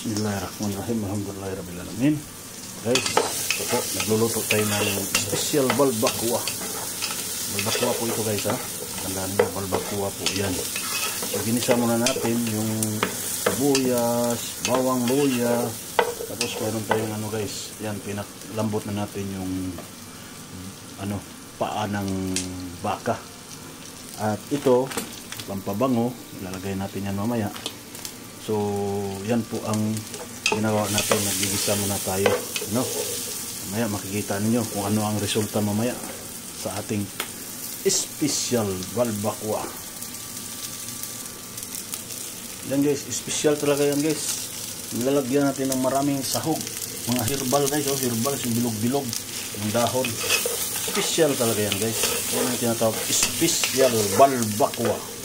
Bismillahirrahmanirrahim. Alhamdulillahirrahmanirrahim. Guys, ito po, nagluluto tayo ng special balbakwa. Balbakwa po ito guys ha. Tandaan nyo, balbakwa po yan. So ginisa muna natin yung sibuyas, bawang luya. Tapos mayroon tayong ano guys, yan pinaklambot na natin yung paa ng baka. At ito, pampabango, ilalagay natin yan mamaya. So, yan po ang ginagawa natin. Nagigisa muna tayo. Mamaya makikita ninyo kung ano ang resulta mamaya sa ating special balbakwa. Yan guys, special talaga yan guys. Nilalagyan natin ng maraming sahog. Mga herbal guys, herbal, yung bilog-bilog, yung dahon. Special talaga yan guys. Yan ang tinatawag, special balbakwa.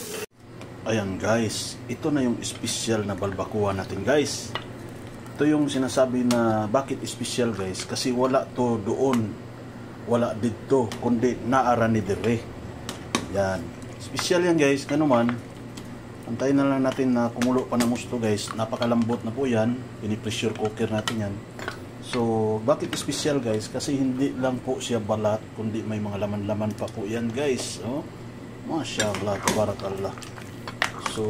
Ayan guys, ito na yung special na balbakwa natin guys. Ito yung sinasabi na bakit special guys, kasi wala to doon, wala dito, kundi naara ni dire. Yan, special yan guys. Kanuman, antayin na lang natin na kumulo pa ng gusto guys. Napakalambot na po yan, pinipressure cooker natin yan. So bakit special guys, kasi hindi lang po siya balat, kundi may mga laman-laman pa po yan guys. Mashallah, tabarakallah. So,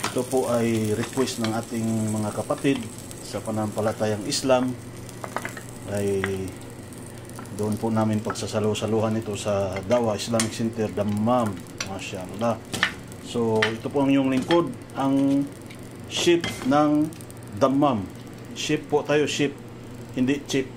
ito po ay request ng ating mga kapatid sa pananampalatayang Islam. Ay doon po namin pagsasalo-saluhan ito sa Dawa Islamic Center, Dammam. Mashallah. So, ito po ang inyong lingkod, ang chef ng Dammam. Chef po tayo, chef, hindi chip.